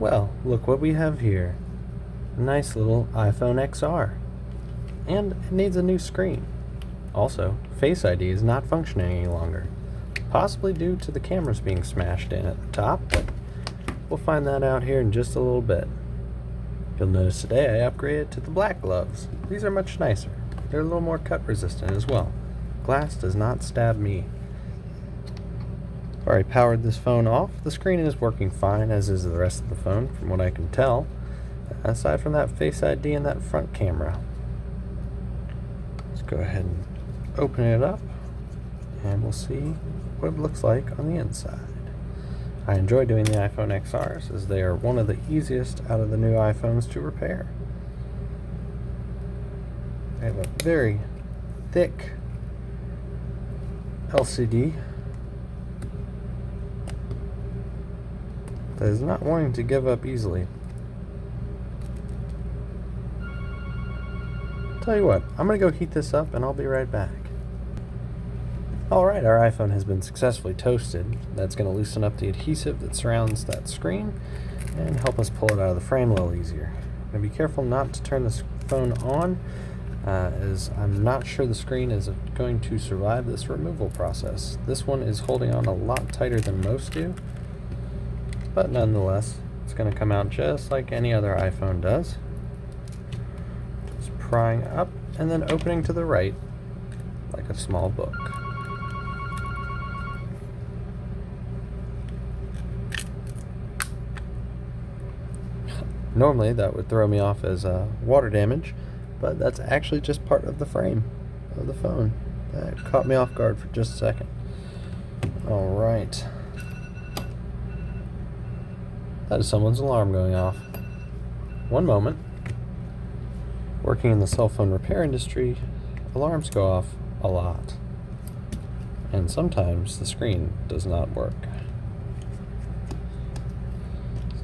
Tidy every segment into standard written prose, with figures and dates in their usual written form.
Well, look what we have here. A nice little iPhone XR. And it needs a new screen. Also, Face ID is not functioning any longer. Possibly due to the cameras being smashed in at the top, but we'll find that out here in just a little bit. You'll notice today I upgraded to the black gloves. These are much nicer. They're a little more cut resistant as well. Glass does not stab me. Already powered this phone off. The screen is working fine, as is the rest of the phone, from what I can tell, aside from that Face ID and that front camera. Let's go ahead and open it up, and we'll see what it looks like on the inside. I enjoy doing the iPhone XRs, as they are one of the easiest out of the new iPhones to repair. They have a very thick LCD that is not wanting to give up easily. Tell you what, I'm going to go heat this up and I'll be right back. Alright, our iPhone has been successfully toasted. That's going to loosen up the adhesive that surrounds that screen and help us pull it out of the frame a little easier. I'm going to be careful not to turn this phone on, as I'm not sure the screen is going to survive this removal process. This one is holding on a lot tighter than most do, but nonetheless, it's going to come out just like any other iPhone does. Just prying up and then opening to the right like a small book. Normally that would throw me off as water damage, but that's actually just part of the frame of the phone. That caught me off guard for just a second. Alright. That is someone's alarm going off. One moment. Working in the cell phone repair industry, alarms go off a lot. And sometimes the screen does not work.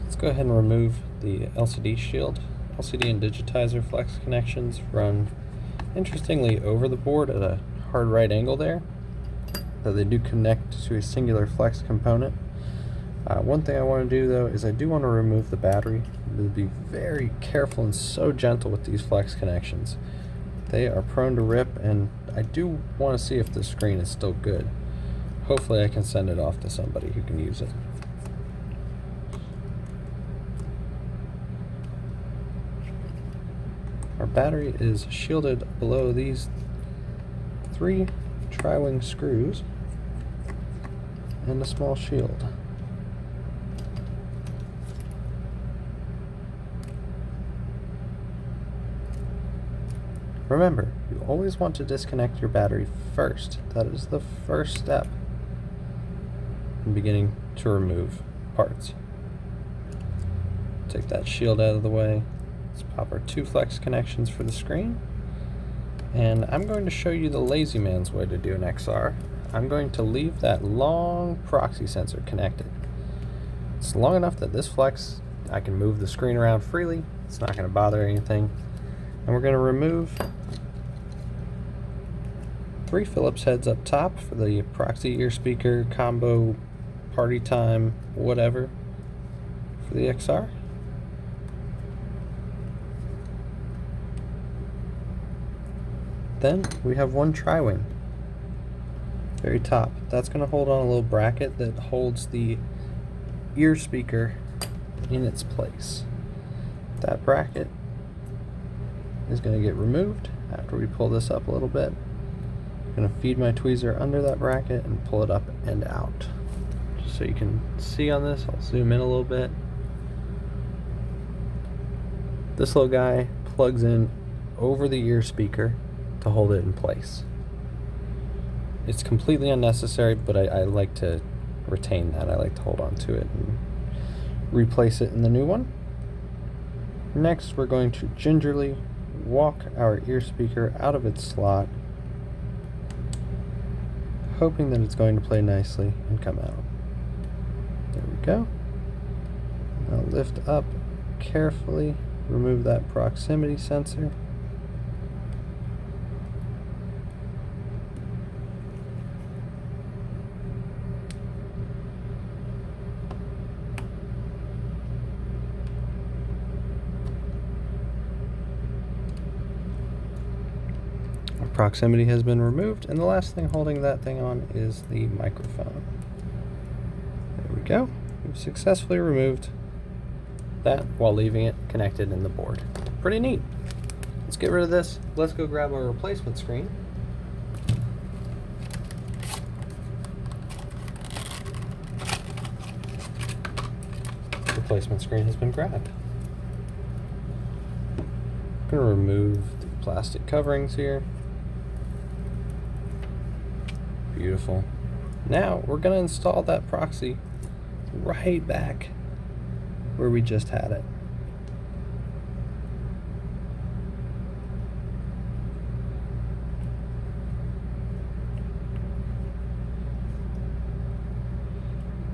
Let's go ahead and remove the LCD shield. LCD and digitizer flex connections run, interestingly, over the board at a hard right angle there, though they do connect to a singular flex component. One thing I want to do though is I do want to remove the battery. We'll be very careful and so gentle with these flex connections. They are prone to rip, and I do want to see if the screen is still good. Hopefully I can send it off to somebody who can use it. Our battery is shielded below these 3 tri-wing screws and a small shield. Remember, you always want to disconnect your battery first. That is the first step in beginning to remove parts. Take that shield out of the way. Let's pop our 2 flex connections for the screen. And I'm going to show you the lazy man's way to do an XR. I'm going to leave that long proxy sensor connected. It's long enough that this flex, I can move the screen around freely. It's not going to bother anything. And we're going to remove 3 Phillips heads up top for the proxy ear speaker combo, party time, whatever, for the XR. Then we have 1 tri-wing, very top. That's going to hold on a little bracket that holds the ear speaker in its place. That bracket is going to get removed after we pull this up a little bit. I'm going to feed my tweezer under that bracket and pull it up and out. Just so you can see on this, I'll zoom in a little bit. This little guy plugs in over the ear speaker to hold it in place. It's completely unnecessary, but I like to retain that. I like to hold on to it and replace it in the new one. Next, we're going to gingerly walk our ear speaker out of its slot, hoping that it's going to play nicely and come out. There we go. Now lift up carefully, remove that proximity sensor. proximity has been removed, and the last thing holding that thing on is the microphone. There we go. We've successfully removed that while leaving it connected in the board. Pretty neat. Let's get rid of this. Let's go grab our replacement screen. Replacement screen has been grabbed. I'm going to remove the plastic coverings here. Beautiful. Now we're going to install that proxy right back where we just had it.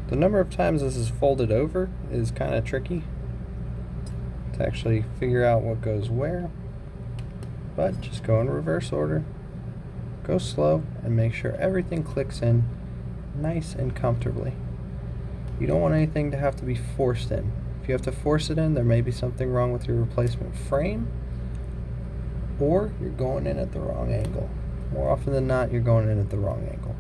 The number of times this is folded over is kind of tricky to actually figure out what goes where, but just go in reverse order, go slow, and make sure everything clicks in nice and comfortably. You don't want anything to have to be forced in. If you have to force it in, there may be something wrong with your replacement frame, or you're going in at the wrong angle. More often than not, you're going in at the wrong angle.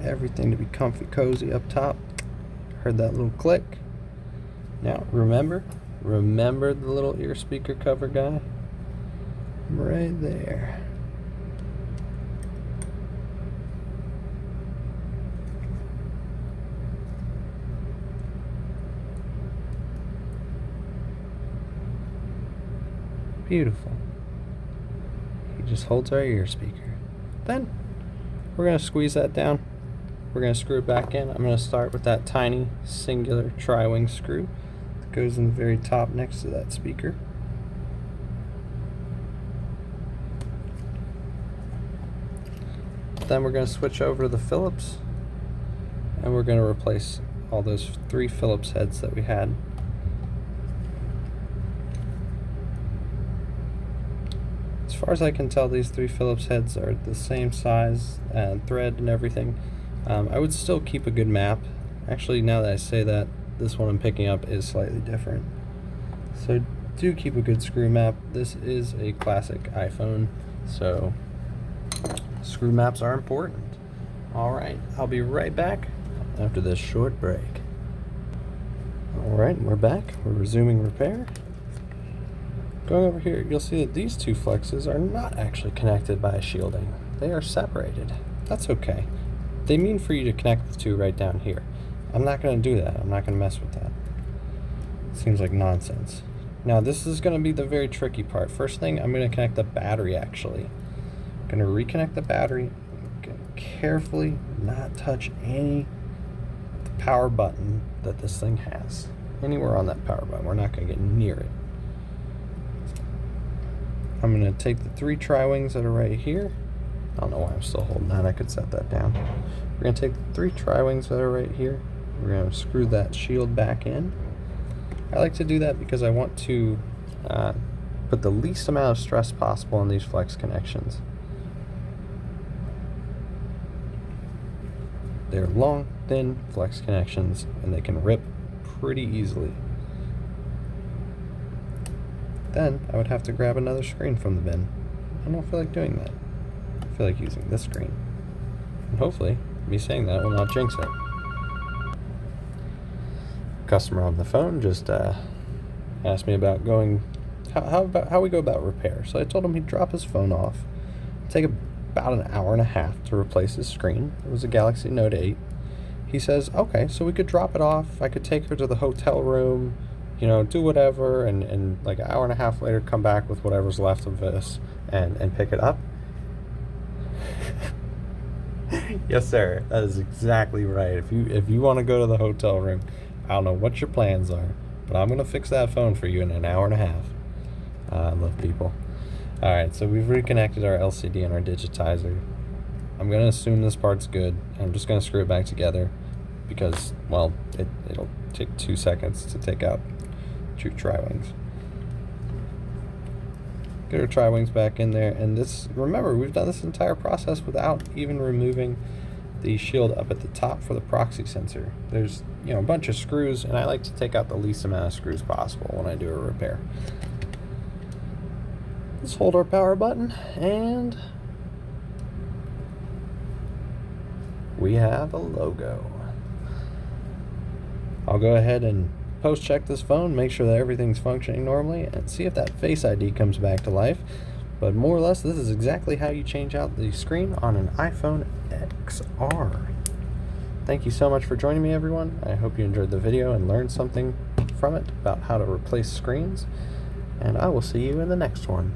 Everything to be comfy, cozy up top. Heard that little click. Now remember the little ear speaker cover guy right there. Beautiful. He just holds our ear speaker. Then we're going to squeeze that down. We're going to screw it back in. I'm going to start with that tiny singular tri-wing screw that goes in the very top next to that speaker. Then we're going to switch over to the Phillips, and we're going to replace all those 3 Phillips heads that we had. As far as I can tell, these 3 Phillips heads are the same size and thread and everything. I would still keep a good map. Actually, now that I say that, this one I'm picking up is slightly different. So do keep a good screw map. This is a classic iPhone, so screw maps are important. Alright, I'll be right back after this short break. Alright, we're back. We're resuming repair. Going over here, you'll see that these 2 flexes are not actually connected by a shielding. They are separated. That's okay. They mean for you to connect the 2 right down here. I'm not going to do that. I'm not going to mess with that. Seems like nonsense. Now this is going to be the very tricky part. First thing, I'm going to connect the battery actually. I'm going to reconnect the battery. I'm going to carefully not touch any power button that this thing has. Anywhere on that power button. We're not going to get near it. I'm going to take the 3 tri-wings that are right here. I don't know why I'm still holding that. I could set that down. We're going to take the 3 tri-wings that are right here. We're going to screw that shield back in. I like to do that because I want to put the least amount of stress possible on these flex connections. They're long, thin flex connections, and they can rip pretty easily. Then I would have to grab another screen from the bin. I don't feel like doing that. I feel like using this screen. And hopefully, me saying that will not jinx it. Customer on the phone just asked me about how we go about repair. So I told him he'd drop his phone off, take about an hour and a half to replace his screen. It was a Galaxy Note 8. He says, okay, so we could drop it off. I could take her to the hotel room, do whatever, and like an hour and a half later come back with whatever's left of this and pick it up. Yes, sir. That is exactly right. If you want to go to the hotel room, I don't know what your plans are, but I'm going to fix that phone for you in an hour and a half. I love people. Alright, so we've reconnected our LCD and our digitizer. I'm going to assume this part's good. I'm just going to screw it back together because, well, it'll take 2 seconds to take out 2 tri-wings. Get our tri-wings back in there, and remember, we've done this entire process without even removing the shield up at the top for the proxy sensor. There's a bunch of screws, and I like to take out the least amount of screws possible when I do a repair. Let's hold our power button, and we have a logo. I'll go ahead and post check this phone, make sure that everything's functioning normally, and see if that Face ID comes back to life. But more or less, this is exactly how you change out the screen on an iPhone XR. Thank you so much for joining me, everyone. I hope you enjoyed the video and learned something from it about how to replace screens, and I will see you in the next one.